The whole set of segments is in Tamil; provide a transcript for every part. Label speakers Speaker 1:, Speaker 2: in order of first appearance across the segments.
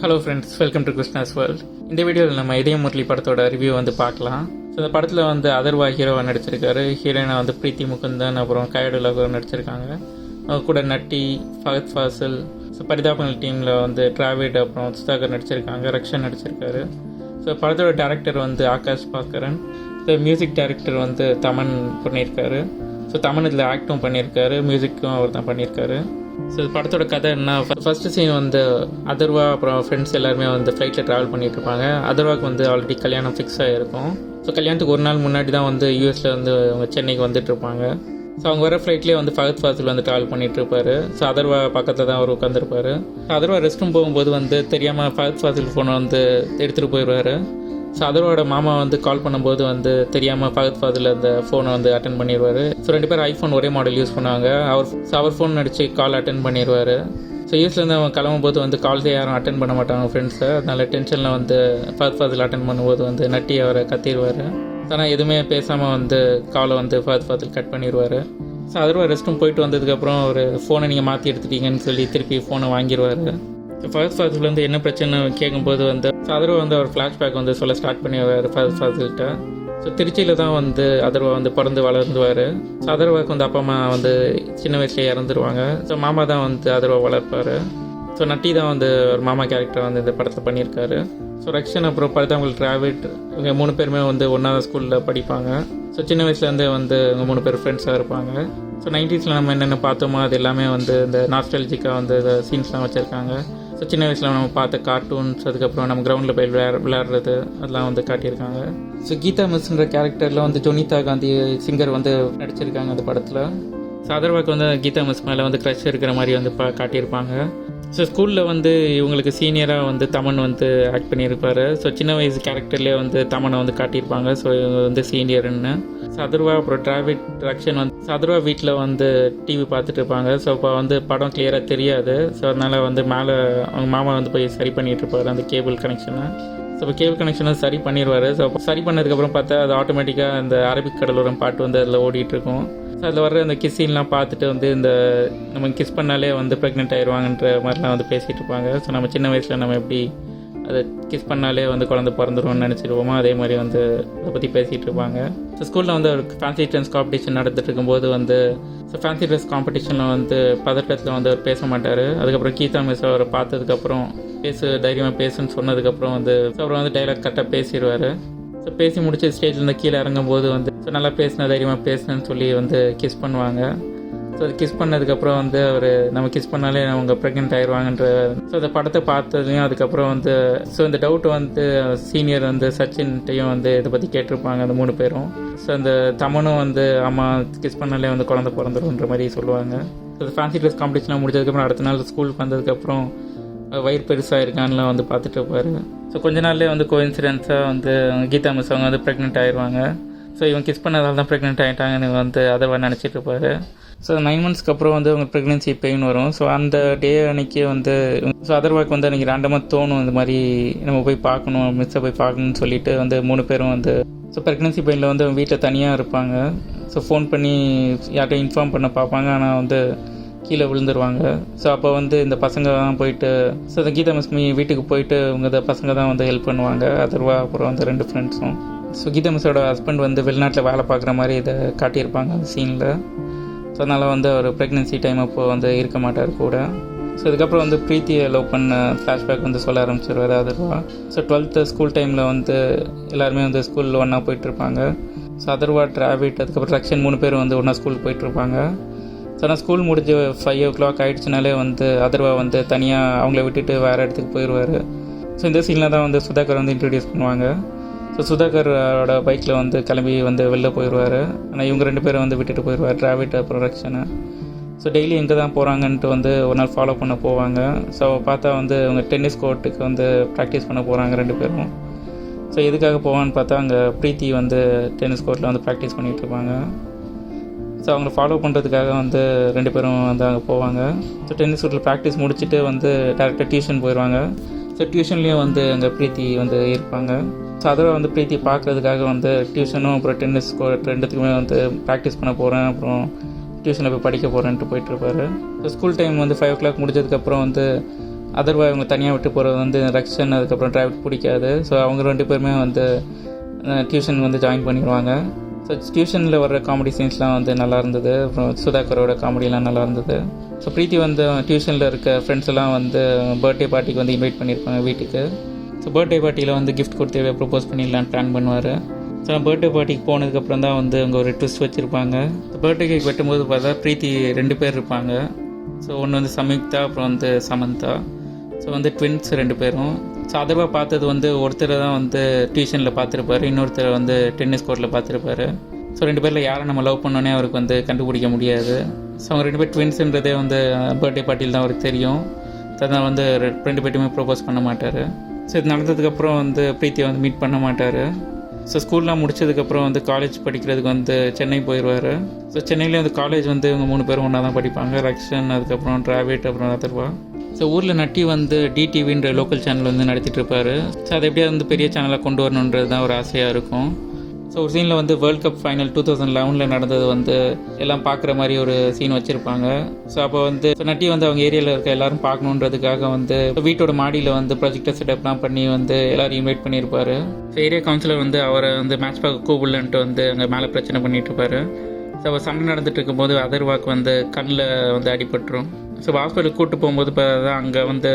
Speaker 1: Hello friends, welcome to Krishna's world. இந்த வீடியோவில் நம்ம இதயம் முரளி படத்தோட ரிவ்யூ வந்து பார்க்கலாம். ஸோ இந்த படத்தில் வந்து அதர்வா ஹீரோவாக நடிச்சிருக்காரு. ஹீரோயினா வந்து பிரீத்தி முகுந்தன், அப்புறம் கயடு லகர் நடிச்சிருக்காங்க. அவங்க கூட நட்டி, ஃபஹத் ஃபாசில், ஸோ பரிதாபங்கள் டீமில் வந்து டிராவிட், அப்புறம் சுதாகர் நடிச்சிருக்காங்க. ரக்ஷன் நடிச்சிருக்காரு. ஸோ படத்தோட டேரக்டர் வந்து Akash Bhaskaran. So music director வந்து தமன் பண்ணியிருக்காரு. ஸோ தமன் இதில் ஆக்டும் பண்ணியிருக்காரு, மியூசிக்கும் அவர் தான் பண்ணியிருக்காரு. ஸோ படத்தோட கதை என்ன, ஃபஸ்ட்டு சீன் வந்து அதர்வா அப்புறம் ஃப்ரெண்ட்ஸ் எல்லாருமே வந்து ஃப்ளைட்டில் ட்ராவல் பண்ணிகிட்டு இருப்பாங்க. அதர்வாவுக்கு வந்து ஆல்ரெடி கல்யாணம் ஃபிக்ஸ் ஆகிருக்கும். ஸோ கல்யாணத்துக்கு ஒரு நாள் முன்னாடி தான் வந்து யூஎஸில் வந்து அவங்க சென்னைக்கு வந்துட்டு இருப்பாங்க. ஸோ அவங்க வர ஃப்ளைட்லேயே வந்து ஃபஹத் ஃபாசில் வந்து ட்ராவல் பண்ணிகிட்டு இருப்பார். ஸோ அதர்வா பக்கத்தில் தான் அவர் உட்காந்துருப்பார். அதர்வா ரெஸ்ட் ரூம் போகும்போது வந்து தெரியாமல் ஃபஹத் ஃபாசில் ஃபோனை வந்து எடுத்துகிட்டு போயிடுவார். ஸோ அதர்வாவோட மாமா வந்து கால் பண்ணும்போது வந்து தெரியாமல் ஃபஹத் ஃபாசில் அந்த ஃபோனை வந்து அட்டன் பண்ணிடுவார். ஸோ ரெண்டு பேரும் ஐஃபோன் ஒரே மாடல் யூஸ் பண்ணுவாங்க. அவர் ஃபோன் அடித்து கால் அட்டன் பண்ணிடுவார். ஸோ யூஸ்லேருந்து அவங்க கிளம்பும்போது வந்து கால்ஸே யாரும் அட்டன் பண்ண மாட்டாங்க ஃப்ரெண்ட்ஸை. அதனால டென்ஷனில் வந்து ஃபஹத் ஃபாசில் அட்டன் பண்ணும்போது வந்து நட்டி அவரை கத்திடுவார். ஆனால் எதுவுமே பேசாமல் வந்து காலை வந்து ஃபஹத் ஃபாசில் கட் பண்ணிடுவார். ஸோ அதர்வா ரெஸ்ட் ரூம் போயிட்டு வந்ததுக்கப்புறம் ஒரு ஃபோனை நீங்கள் மாற்றி எடுத்துட்டீங்கன்னு சொல்லி திருப்பி ஃபோனை வாங்கிடுவார். ஸோ ஃபஹத் ஃபாசில் வந்து என்ன பிரச்சனை கேட்கும்போது வந்து அதர்வா வந்து அவர் ஃப்ளாஷ்பேக் வந்து சொல்ல ஸ்டார்ட் பண்ணிடுவார் ஃபஹத் ஃபாசில்கிட்ட. ஸோ திருச்சியில் தான் வந்து அதர்வா வந்து பிறந்து வளர்ந்துவார். ஸோ அதர்வாவுக்கு வந்து அப்பா அம்மா வந்து சின்ன வயசுலேயே இறந்துருவாங்க. ஸோ மாமா தான் வந்து அதர்வா வளர்ப்பார். ஸோ நட்டி தான் வந்து ஒரு மாமா கேரக்டர் வந்து இந்த படத்தில் பண்ணியிருக்காரு. ஸோ ரக்ஷன் அப்புறம் பரிதாபங்கள் டிராவிட், இவங்க 3 பேருமே வந்து ஒன்றாவது ஸ்கூலில் படிப்பாங்க. ஸோ சின்ன வயசுலேருந்தே வந்து இவங்க 3 பேர் ஃப்ரெண்ட்ஸாக இருப்பாங்க. ஸோ 90s நம்ம என்னென்ன பார்த்தோமோ அது எல்லாமே வந்து இந்த நாஸ்டாலஜிக்காக வந்து இந்த சீன்ஸ்லாம் வச்சுருக்காங்க. ஸோ சின்ன வயசில் நம்ம பார்த்த கார்ட்டூன்ஸ், அதுக்கப்புறம் நம்ம கிரவுண்டில் போய் விளையாடுறது அதெல்லாம் வந்து காட்டியிருக்காங்க. ஸோ கீதா மிஸ்ன்ற கேரக்டரில் வந்து ஜொனிதா காந்தி சிங்கர் வந்து நடிச்சிருக்காங்க அந்த படத்தில். ஸோ அதர்வாக்கு வந்து கீதா மிஸ் மேலே வந்து க்ரஷ் இருக்கிற மாதிரி வந்து காட்டியிருப்பாங்க. ஸோ ஸ்கூலில் வந்து இவங்களுக்கு சீனியராக வந்து தமன் வந்து ஆக்ட் பண்ணியிருப்பார். ஸோ சின்ன வயசு கேரக்டர்லேயே வந்து தமனை வந்து காட்டியிருப்பாங்க. ஸோ இவங்க வந்து சீனியர்னு. ஸோ அதர்வா அப்புறம் டிராவிட், ரக்ஷன் வந்து அதர்வா வீட்டில் வந்து டிவி பார்த்துட்டு இருப்பாங்க. ஸோ இப்போ வந்து படம் கிளியராக தெரியாது. ஸோ அதனால் வந்து மேலே அவங்க மாமா வந்து போய் சரி பண்ணிகிட்டு இருப்பார் அந்த கேபிள் கனெக்ஷனை. ஸோ இப்போ கேபிள் கனெக்ஷனை சரி பண்ணிடுவார். ஸோ சரி பண்ணதுக்கப்புறம் பார்த்தா அது ஆட்டோமேட்டிக்காக அந்த அரபிக் கடலோரம் பாட்டு வந்து அதில் ஓடிட்டுருக்கும். ஸோ அதில் வர்ற அந்த கிஸ்ஸின்லாம் பார்த்துட்டு வந்து இந்த நம்ம கிஸ் பண்ணாலே வந்து ப்ரெக்னென்ட் ஆயிடுவாங்கன்ற மாதிரிலாம் வந்து பேசிகிட்டு இருப்பாங்க. ஸோ நம்ம சின்ன வயசில் நம்ம எப்படி அதை கிஸ் பண்ணாலே வந்து குழந்தை பிறந்துருவோம்னு நினச்சிருவோமோ அதே மாதிரி வந்து அதை பற்றி பேசிகிட்டு இருப்பாங்க. ஸோ ஸ்கூலில் வந்து ஒரு ஃபேன்சி ட்ரெஸ் காம்படிஷன் நடந்துட்டு இருக்கும்போது வந்து ஸோ ஃபேன்சி ட்ரெஸ் காம்படிஷனில் வந்து பதட்டத்தில் வந்து அவர் பேச மாட்டார். அதுக்கப்புறம் கீதா மிஸ் அவரை பார்த்ததுக்கப்புறம் தைரியமாக பேசுன்னு சொன்னதுக்கப்புறம் வந்து அவர் வந்து டைலாக் கரெக்டாக பேசிடுவார். ஸோ பேசி முடிச்சு ஸ்டேஜ்லேருந்து கீழே இறங்கும்போது வந்து ஸோ நல்லா தைரியமாக பேசுனேன்னு சொல்லி வந்து கிஸ் பண்ணுவாங்க. ஸோ அது கிஸ் பண்ணதுக்கப்புறம் வந்து அவர் நம்ம கிஸ் பண்ணாலே அவங்க ப்ரெக்னென்ட் ஆயிடுவாங்கன்ற ஸோ அந்த படத்தை பார்த்ததுலையும் அதுக்கப்புறம் வந்து ஸோ இந்த டவுட் வந்து சீனியர் வந்து சச்சின்ட்டையும் வந்து இதை பற்றி கேட்டிருப்பாங்க அந்த 3 பேரும். ஸோ அந்த தமனும் வந்து அம்மா கிஸ் பண்ணாலே வந்து குழந்தை பிறந்துருன்ற மாதிரி சொல்லுவாங்க. ஸோ அந்த ஃபேன்சி ட்ரெஸ் காம்படிஷன்லாம் முடிஞ்சதுக்கப்புறம் அடுத்த நாள் ஸ்கூலுக்கு வந்ததுக்கப்புறம் வயிறு பெருசாக இருக்கான்லாம் வந்து பார்த்துட்டு இருப்பார். ஸோ கொஞ்ச நாள்லேயே வந்து கோஇன்சிடென்ஸாக வந்து கீதா மிஸ் அவங்க வந்து ப்ரெக்னென்ட் ஆயிடுவாங்க. ஸோ இவங்க கிஸ் பண்ணதால் தான் ப்ரெக்னென்ட் ஆகிட்டாங்கன்னு வந்து அதை நினச்சிட்டு இருப்பார். ஸோ 9 மந்த்ஸ்க்கு அப்புறம் வந்து அவங்க ப்ரெக்னென்சி பெயின் வரும். ஸோ அந்த டே அன்றைக்கி வந்து ஸோ அதர்வாக்கு வந்து அன்றைக்கி ரேண்டமாக தோணும் இந்த மாதிரி நம்ம போய் பார்க்கணும், மிஸ்ஸை போய் பார்க்கணும்னு சொல்லிட்டு வந்து 3 பேரும் வந்து ஸோ ப்ரெக்னென்சி பெயினில் வந்து வீட்டில் தனியாக இருப்பாங்க. ஸோ ஃபோன் பண்ணி யார்கிட்ட இன்ஃபார்ம் பண்ண பார்ப்பாங்க. ஆனால் வந்து கீழே விழுந்துருவாங்க. ஸோ அப்போ வந்து இந்த பசங்க தான் போயிட்டு ஸோ இந்த கீதா மிஸ் வீட்டுக்கு போயிட்டு இவங்க பசங்க தான் வந்து ஹெல்ப் பண்ணுவாங்க, அதர்வா அப்புறம் வந்து 2 ஃப்ரெண்ட்ஸும். ஸோ கீதா மிஸ்ஸோட ஹஸ்பண்ட் வந்து வெளிநாட்டில் வேலை பார்க்குற மாதிரி இதை காட்டியிருப்பாங்க அந்த சீனில். ஸோ அதனால் வந்து அவர் ப்ரெக்னென்சி டைம் அப்போது வந்து இருக்க மாட்டார் கூட. ஸோ இதுக்கப்புறம் வந்து பிரீத்தியை லவ் பண்ண ஃப்ளாஷ்பேக் வந்து சொல்ல ஆரம்பிச்சிருவார் அதர்வா. ஸோ 12th ஸ்கூல் டைமில் வந்து எல்லாருமே வந்து ஸ்கூலில் ஒன்றா போயிட்டுருப்பாங்க. ஸோ அதர்வா, டிராவிட், அதுக்கப்புறம் ரக்ஷன் 3 பேர் வந்து ஒன்றா ஸ்கூல் போயிட்டுருப்பாங்க. ஸோ ஆனால் ஸ்கூல் முடிஞ்சு 5 o'clock ஆகிடுச்சினாலே வந்து அதர்வா வந்து தனியாக அவங்கள விட்டுட்டு வேறு இடத்துக்கு போயிடுவார். ஸோ இந்த சீனில் தான் வந்து சுதாகர் வந்து இன்ட்ரடியூஸ் பண்ணுவாங்க. ஸோ சுதாகரோட பைக்கில் வந்து கிளம்பி வந்து வெளில போயிடுவார். ஆனால் இவங்க 2 பேரும் வந்து விட்டுட்டு போயிடுவார், டிராவிட் அப்புறம் ரக்ஷனை. ஸோ டெய்லி எங்கே தான் போகிறாங்கன்ட்டு வந்து ஒரு நாள் ஃபாலோ பண்ண போவாங்க. ஸோ பார்த்தா வந்து அவங்க டென்னிஸ் கோர்ட்டுக்கு வந்து ப்ராக்டிஸ் பண்ண போகிறாங்க 2 பேரும். ஸோ எதுக்காக போவான்னு பார்த்தா அங்கே பிரீத்தி வந்து டென்னிஸ் கோர்ட்டில் வந்து ப்ராக்டிஸ் பண்ணிகிட்டு இருப்பாங்க. ஸோ அவங்கள ஃபாலோ பண்ணுறதுக்காக வந்து 2 பேரும் வந்து அங்கே போவாங்க. ஸோ டென்னிஸ் கோர்ட்டில் ப்ராக்டிஸ் முடிச்சுட்டு வந்து டேரெக்டாக டியூஷன் போயிடுவாங்க. ஸோ டியூஷன்லேயும் வந்து அங்கே பிரீத்தி வந்து இருப்பாங்க. ஸோ அதோட வந்து பிரீத்தி பார்க்குறதுக்காக வந்து டியூஷனும் அப்புறம் டென்னிஸ் கோர்ட் 2த்துக்குமே வந்து ப்ராக்டிஸ் பண்ண போகிறேன், அப்புறம் டியூஷனில் போய் படிக்க போகிறேன்ட்டு போயிட்டுருப்பாரு. ஸோ ஸ்கூல் டைம் வந்து 5 o'clock முடிஞ்சதுக்கப்புறம் வந்து அதர்வா இவங்க தனியாக விட்டு போகிறது வந்து ரக்ஷன் அதுக்கப்புறம் டிராவிட் பிடிக்காது. ஸோ அவங்க 2 பேருமே வந்து டியூஷன் வந்து ஜாயின் பண்ணிடுவாங்க. ஸோ டியூஷனில் வர்ற காமெடி சீன்ஸ்லாம் வந்து நல்லா இருந்தது. அப்புறம் சுதாகரோட காமெடியெலாம் நல்லா இருந்தது. ஸோ பிரீத்தி வந்து டியூஷனில் இருக்க ஃப்ரெண்ட்ஸ் எல்லாம் வந்து பர்த்டே பார்ட்டிக்கு வந்து இன்வைட் பண்ணியிருப்பாங்க வீட்டுக்கு. ஸோ பர்த்டே பார்ட்டியில் வந்து கிஃப்ட் கொடுத்து ப்ரப்போஸ் பண்ணிடலான்னு பிளான் பண்ணுவார். ஸோ பர்த்டே பார்ட்டிக்கு போனதுக்கப்புறம் தான் வந்து அங்கே ஒரு ட்விஸ்ட் வச்சுருப்பாங்க. பர்த்டே கேக் வெட்டும்போது பார்த்தா பிரீத்தி 2 பேர் இருப்பாங்க. ஸோ ஒன்று வந்து சம்யுக்தா, அப்புறம் வந்து சமந்தா. ஸோ வந்து ட்வின்ஸ் 2 பேரும். ஸோ அதர்வா பார்த்தது வந்து ஒருத்தரை தான் வந்து டியூஷனில் பார்த்துருப்பாரு, இன்னொருத்தரை வந்து டென்னிஸ் கோர்ட்டில் பார்த்துருப்பாரு. ஸோ 2 பேரில் யாரை நம்ம லவ் பண்ணோன்னே அவருக்கு வந்து கண்டுபிடிக்க முடியாது. ஸோ அவங்க 2 பேர் ட்வின்ஸுன்றதே வந்து பர்த்டே பார்ட்டியில் தான் அவருக்கு தெரியும். ஸோ அதனால் வந்து 2 பேர்ட்டுமே ப்ரப்போஸ் பண்ண மாட்டார். ஸோ இது நடந்ததுக்கப்புறம் வந்து பிரீத்தியை வந்து மீட் பண்ண மாட்டார். ஸோ ஸ்கூல்லாம் முடிச்சதுக்கப்புறம் வந்து காலேஜ் படிக்கிறதுக்கு வந்து சென்னை போயிடுவார். ஸோ சென்னையிலே வந்து காலேஜ் வந்து இவங்க 3 பேரும் ஒன்றா தான் படிப்பாங்க, ரக்ஷன், அதுக்கப்புறம் டிராவிட், அப்புறம் அதர்வா. ஸோ ஊரில் நட்டி வந்து டிடிவின்ற லோக்கல் சேனல் வந்து நடத்திட்டு இருப்பார். ஸோ அதை எப்படியா வந்து பெரிய சேனலாக கொண்டு வரணுன்றது தான் ஒரு ஆசையாக இருக்கும். ஸோ ஒரு சீனில் வந்து வேர்ல்ட் கப் ஃபைனல் 2011 நடந்தது வந்து எல்லாம் பார்க்குற மாதிரி ஒரு சீன் வச்சுருப்பாங்க. ஸோ அப்போ வந்து நட்டி வந்து அவங்க ஏரியாவில் இருக்க எல்லாரும் பார்க்கணுன்றதுக்காக வந்து வீட்டோட மாடியில் வந்து ப்ரொஜெக்டர் செட்டப்லாம் பண்ணி வந்து எல்லோரும் இன்வைட் பண்ணியிருப்பார். ஸோ ஏரியா கவுன்சிலர் வந்து அவரை வந்து மேட்ச் பார்க்க கூப்பிடலன்ட்டு வந்து அங்கே மேலே பிரச்சனை பண்ணிட்டு இருப்பார். ஸோ அவர் சண்டை நடந்துட்டு இருக்கும்போது அதர்வாக்கு வந்து கண்ணில் வந்து அடிபட்டுரும். ஸோ ஹாஸ்பிட்டலுக்கு கூப்பிட்டு போகும்போது இப்போ தான் அங்கே வந்து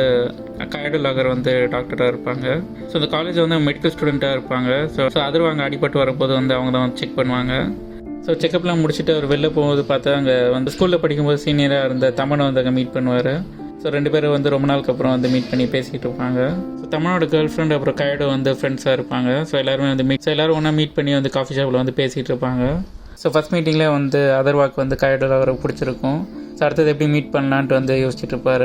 Speaker 1: கைடு லாகர் வந்து டாக்டராக இருப்பாங்க. ஸோ இந்த காலேஜில் வந்து மெடிக்கல் ஸ்டூடெண்ட்டாக இருப்பாங்க. ஸோ அதர்வா அங்கே அடிபட்டு வரும்போது வந்து அவங்க தான் வந்து செக் பண்ணுவாங்க. ஸோ செக்கப்லாம் முடிச்சுட்டு அவர் வெளில போகும்போது பார்த்தா அங்கே வந்து ஸ்கூலில் படிக்கும்போது சீனியராக இருந்த தமனை வந்து அங்கே மீட் பண்ணுவார். ஸோ 2 பேரும் வந்து ரொம்ப நாளுக்கு அப்புறம் வந்து மீட் பண்ணி பேசிகிட்டு இருப்பாங்க. ஸோ தமனோட கேர்ள் ஃப்ரெண்ட் அப்புறம் கைடு வந்து ஃப்ரெண்ட்ஸாக இருப்பாங்க. ஸோ எல்லாருமே வந்து எல்லோரும் ஒன்றா மீட் பண்ணி வந்து காஃபி ஷாப்பில் வந்து பேசிகிட்டு இருப்பாங்க. ஸோ ஃபஸ்ட் மீட்டிங்கில் வந்து அதர்வாக்கு வந்து கைடு லாகரை பிடிச்சிருக்கும். ஸோ அடுத்தது எப்படி மீட் பண்ணலான்ட்டு வந்து யோசிச்சுட்டு இருப்பார்.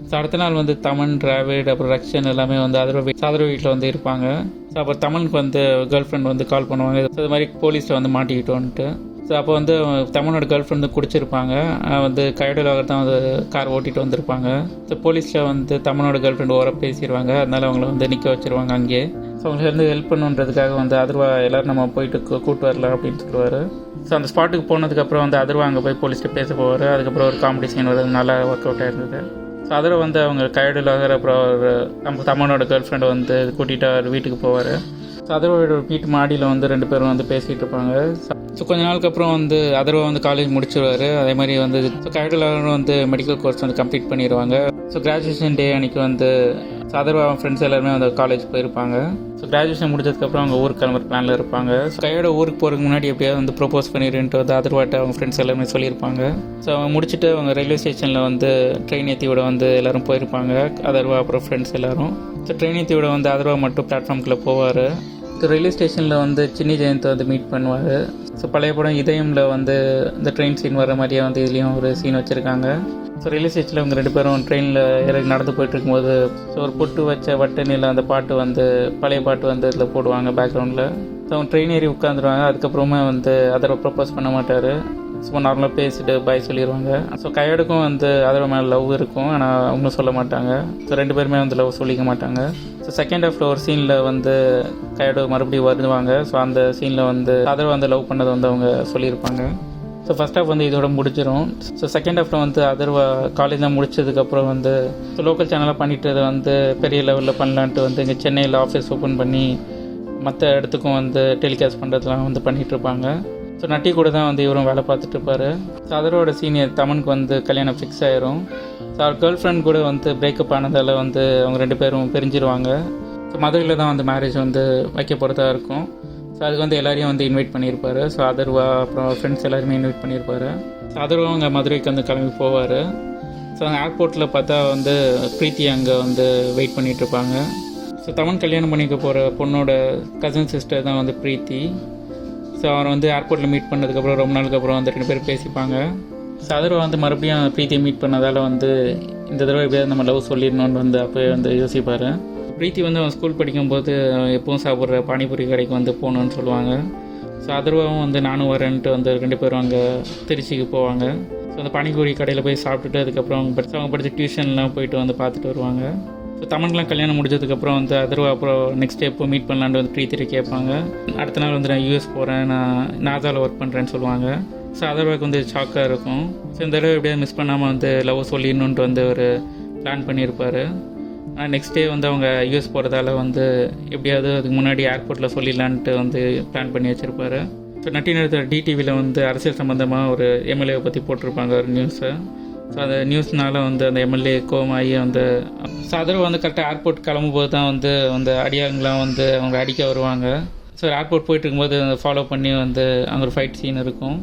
Speaker 1: ஸோ அடுத்த நாள் வந்து தமன், டிராவிட், அப்புறம் ரக்ஷன் எல்லாமே வந்து அதர்வா வீட்டில் வந்து இருப்பாங்க. ஸோ அப்புறம் தமனுக்கு வந்து கேர்ள் ஃப்ரெண்ட் வந்து கால் பண்ணுவாங்க, ஸோ இது மாதிரி போலீஸில் வந்து மாட்டிக்கிட்டோன்ட்டு. ஸோ அப்போ வந்து தமனோட கேர்ள் ஃப்ரெண்டு குடிச்சிருப்பாங்க. வந்து கைடு லாகர் தான் வந்து கார் ஓட்டிகிட்டு வந்திருப்பாங்க. ஸோ போலீஸில் வந்து தமனோட கேர்ள் ஃப்ரெண்டு ஓர பேசிடுவாங்க. அதனால அவங்கள வந்து நிற்க வச்சுருவாங்க அங்கேயே. ஸோ அவங்களுக்கு வந்து ஹெல்ப் பண்ணுன்றதுக்காக வந்து அதர்வா எல்லோரும் நம்ம போயிட்டு கூப்பிட்டு வரலாம் அப்படின்னு சொல்லுவார். ஸோ அந்த ஸ்பாட்டுக்கு போனதுக்கப்புறம் வந்து அதர்வா அங்கே போய் போலீஸ்ட்டு பேச போவார். அதுக்கப்புறம் ஒரு காமெடி சீன் வருது, நல்லா ஒர்க் அவுட் ஆயிருந்தது. ஸோ அதர்வா வந்து அவங்க கைடு லாகர் அப்புறம் நம்ம தமனோட கேர்ள் ஃப்ரெண்டை வந்து கூட்டிகிட்டு அவர் வீட்டுக்கு போவார். ஸோ அதர்வாவோட வீட்டு மாடியில் வந்து 2 பேரும் வந்து பேசிகிட்டு இருப்பாங்க. ஸோ கொஞ்ச நாளுக்கு அப்புறம் வந்து அதர்வா வந்து காலேஜ் முடிச்சிருவார். அதே மாதிரி வந்து கைடு லாகரும் வந்து மெடிக்கல் கோர்ஸ் வந்து கம்ப்ளீட் பண்ணிடுவாங்க. ஸோ கிராஜுவேஷன் டே அன்றைக்கி வந்து அதர்வா ஃப்ரெண்ட்ஸ் எல்லாருமே வந்து காலேஜ் போயிருப்பாங்க. ஸோ கிராஜுவேஷன் முடிச்சதுக்கப்புறம் அவங்க ஊருக்கு கிளம்புற பிளானில் இருப்பாங்க. ஸோ கையோட ஊருக்கு போகிறதுக்கு முன்னாடி எப்படியாவது வந்து ப்ரொப்போஸ் பண்ணிடுன்ட்டு வந்து அதர்வாட்ட அவங்க ஃப்ரெண்ட்ஸ் எல்லாருமே சொல்லியிருப்பாங்க. ஸோ அவங்க முடிச்சுட்டு அவங்க ரயில்வே ஸ்டேஷனில் வந்து ட்ரெயின் ஏற்றி விட வந்து எல்லோரும் போயிருப்பாங்க, அதர்வா அப்புறம் ஃப்ரெண்ட்ஸ் எல்லோரும். ஸோ ட்ரெயின் ஏற்றி விட வந்து அதர்வா மட்டும் பிளாட்ஃபார்முக்குள்ளே போவார். ஸோ ரயில்வே ஸ்டேஷனில் வந்து சின்னி ஜெயந்தை வந்து மீட் பண்ணுவார். ஸோ பழைய படம் இதயமில் வந்து இந்த ட்ரெயின் சீன் வர மாதிரியே வந்து இதுலேயும் ஒரு சீன் வச்சுருக்காங்க. ஸோ ரயில்வே ஸ்டேஷனில் இவங்க 2 பேரும் ட்ரெயினில் இறங்கி நடந்து போயிட்டு இருக்கும்போது ஸோ ஒரு பொட்டு வச்ச வட்டனில் அந்த பாட்டு வந்து பழைய பாட்டு வந்து இதில் போடுவாங்க பேக்ரவுண்டில். ஸோ அவங்க ட்ரெயின் ஏறி உட்காந்துருவாங்க. அதுக்கப்புறமா வந்து அதர்வா ப்ரப்போஸ் பண்ண மாட்டார். சும்மா நார்மலாக பேசிட்டு பாய் சொல்லிடுவாங்க. ஸோ கையோடுக்கும் வந்து அதர்வா மேலே லவ் இருக்கும், ஆனால் அவங்களும் சொல்ல மாட்டாங்க. ஸோ 2 பேருமே வந்து லவ் சொல்லிக்க மாட்டாங்க. ஸோ செகண்ட் ஹாஃபில் ஒரு சீனில் வந்து கையோடு மறுபடியும் வருவாங்க. ஸோ அந்த சீனில் வந்து அதர்வா வந்து லவ் பண்ணதை வந்து அவங்க சொல்லியிருப்பாங்க. ஸோ ஃபஸ்ட் ஹாஃப் வந்து இதோட முடிஞ்சிடும். ஸோ செகண்ட் ஹாஃபில் வந்து அதர்வா காலேஜில் முடிச்சதுக்கப்புறம் வந்து ஸோ லோக்கல் சேனலாக பண்ணிட்டு அதை வந்து பெரிய லெவலில் பண்ணலான்ட்டு வந்து இங்கே சென்னையில் ஆஃபீஸ் ஓப்பன் பண்ணி மற்ற இடத்துக்கும் வந்து டெலிகாஸ்ட் பண்ணுறதுலாம் வந்து பண்ணிகிட்ருப்பாங்க. ஸோ நட்டி கூட தான் வந்து இவரும் வேலை பார்த்துட்ருப்பார். ஸோ அதரோட சீனியர் தமனுக்கு வந்து கல்யாணம் ஃபிக்ஸ் ஆயிரும். ஸோ அவர் கேர்ள் ஃப்ரெண்ட் கூட வந்து பிரேக்கப் ஆனதால் வந்து அவங்க 2 பேரும் பிரிஞ்சிருவாங்க. ஸோ மதுரையில் தான் வந்து மேரேஜ் வந்து வைக்க போகிறதா இருக்கும். ஸோ அதுக்கு வந்து எல்லாரையும் வந்து இன்வைட் பண்ணியிருப்பார். ஸோ அதர்வா அப்புறம் ஃப்ரெண்ட்ஸ் எல்லாருமே இன்வைட் பண்ணியிருப்பார். ஸோ அதர்வா அங்கே மதுரைக்கு வந்து கிளம்பி போவார். ஸோ அங்கே ஏர்போர்ட்டில் பார்த்தா வந்து பிரீத்தி அங்கே வந்து வெயிட் பண்ணிகிட்ருப்பாங்க. ஸோ தமன் கல்யாணம் பண்ணிக்க போகிற பொண்ணோட கசின் சிஸ்டர் தான் வந்து பிரீத்தி. ஸோ அவரை வந்து ஏர்போர்ட்டில் மீட் பண்ணதுக்கப்புறம் ரொம்ப நாளுக்கு அப்புறம் வந்து 2 பேர் பேசிப்பாங்க. ஸோ அதர்வா வந்து மறுபடியும் பிரீத்தியை மீட் பண்ணதால் வந்து இந்த தடவை எப்படியாவது நம்ம லவ் சொல்லிடணுன்னு வந்து அப்போ வந்து யோசிப்பார். பிரீத்தி வந்து அவன் ஸ்கூல் படிக்கும்போது எப்பவும் சாப்பிட்ற பானிபூரி கடைக்கு வந்து போகணுன்னு சொல்லுவாங்க. ஸோ அதர்வாவும் வந்து நானும் வரேன்ட்டு வந்து 2 பேரும் அங்கே திருச்சிக்கு போவாங்க. ஸோ அந்த பானிபூரி கடையில் போய் சாப்பிட்டுட்டு அதுக்கப்புறம் அவங்க படித்த டியூஷன்லாம் போயிட்டு வந்து பார்த்துட்டு வருவாங்க. ஸோ தமனுக்குலாம் கல்யாணம் முடிஞ்சதுக்கப்புறம் வந்து அதர்வா அப்புறம் நெக்ஸ்ட் எப்போ மீட் பண்ணலான்னு வந்து பிரீத்திட்டு கேட்பாங்க. அடுத்த நாள் வந்து நான் யூஎஸ் போகிறேன், நான் நாசாவில் ஒர்க் பண்ணுறேன்னு சொல்லுவாங்க. ஸோ அதர்வாவுக்கு வந்து ஷாக்காக இருக்கும். ஸோ இந்த தடவை எப்படியாவது மிஸ் பண்ணாமல் வந்து லவ் சொல்லிடணுன்ட்டு வந்து ஒரு பிளான் பண்ணியிருப்பார். நெக்ஸ்ட் டே வந்து அவங்க யூஎஸ் போகிறதால வந்து எப்படியாவது அதுக்கு முன்னாடி ஏர்போர்ட்டில் சொல்லிடலான்ட்டு வந்து பிளான் பண்ணி வச்சுருப்பாரு. ஸோ நட்டி நடத்துகிற டிடிவியில் வந்து அரசியல் சம்மந்தமாக ஒரு எம்எல்ஏவை பற்றி போட்டிருப்பாங்க ஒரு நியூஸை. ஸோ அந்த நியூஸ்னால வந்து அந்த எம்எல்ஏ கோவமாகி வந்து அதர்வா வந்து கரெக்டாக ஏர்போர்ட் கிளம்பும்போது தான் வந்து அந்த அடியாங்களாம் வந்து அவங்க அடிக்க வருவாங்க. ஸோ ஏர்போர்ட் போயிட்டு இருக்கும்போது ஃபாலோ பண்ணி வந்து அங்கே ஒரு ஃபைட் சீன் இருக்கும்.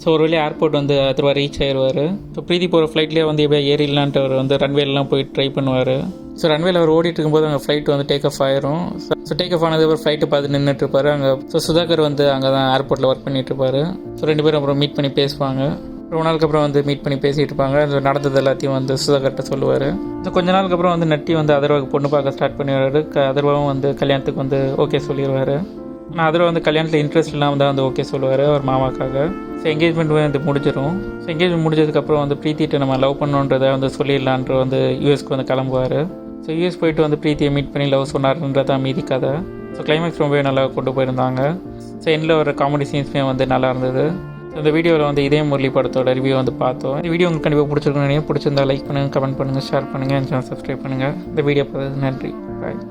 Speaker 1: ஸோ ஒரு வழியாக ஏர்போர்ட் வந்து அதர்வா ரீச் ஆயிடுவார். ஸோ பிரீத்தி போகிற ஃப்ளைட்லேயே வந்து எப்படியா ஏறிடலான்ட்டு அவர் வந்து ரன்வேலாம் போய் ட்ரை பண்ணுவார். ஸோ ரன்வேல அவர் ஓடிட்டு இருக்கும்போது அங்கே ஃப்ளைட் வந்து டேக் ஆஃப் ஆயிரும். ஸோ டேக் ஆஃப் ஆனதுக்கப்புறம் ஃப்ளைட்டை பார்த்து நின்றுட்டு இருப்பார் அங்கே. ஸோ சுதாகர் வந்து அங்கே தான் ஏர்போர்ட்டில் ஒர்க் பண்ணிட்டு இருப்பார். ஸோ 2 பேரும் அப்புறம் மீட் பண்ணி பேசுவாங்க. ரொம்ப நாளுக்கு அப்புறம் வந்து மீட் பண்ணி பேசிகிட்டு இருப்பாங்க. அது நடந்தது எல்லாத்தையும் வந்து சுதாகர்கிட்ட சொல்லுவார். ஸோ கொஞ்ச நாளுக்கு அப்புறம் வந்து நட்டி வந்து அதர்வாவுக்கு பொண்ணு பார்க்க ஸ்டார்ட் பண்ணிடுவார். அதர்வாவும் வந்து கல்யாணத்துக்கு வந்து ஓகே சொல்லிடுவார். ஆனால் அதர்வா வந்து கல்யாணத்தில் இன்ட்ரெஸ்ட் இல்லாமல் தான் வந்து ஓகே சொல்லுவார் அவர் மாமாக்காக. ஸோ என்கேஜ்மெண்ட் வந்து முடிஞ்சிடும். ஸோ என்கேஜ்மெண்ட் முடிஞ்சதுக்கப்புறம் வந்து பிரீத்திட்ட நம்ம லவ் பண்ணணுன்றதை வந்து சொல்லிடலான்ற வந்து யூஎஸ்க்கு வந்து கிளம்புவார். ஸோ யூஎஸ் போயிட்டு வந்து பிரீத்தியை மீட் பண்ணி லவ் சொன்னார்ன்றதான் மீதி கதை. ஸோ கிளைமேக்ஸ் ரொம்பவே நல்லா கொண்டு போயிருந்தாங்க. ஸோ எண்டில் வர காமெடி சீன்ஸுமே வந்து நல்லா இருந்தது. இந்த வீடியோவில் வந்து இதே முரளி படத்தோட ரிவ்யூ வந்து பார்த்தோம். இந்த வீடியோ உங்களுக்கு கண்டிப்பாக பிடிச்சிருக்குன்னு நினைக்கிறேன். பிடிச்சிருந்தா லைக் பண்ணுங்கள், கமெண்ட் பண்ணுங்கள், ஷேர் பண்ணுங்கள், சேனல் சப்ஸ்கிரைப் பண்ணுங்கள். இந்த வீடியோ பார்த்தது நன்றி. பாய்.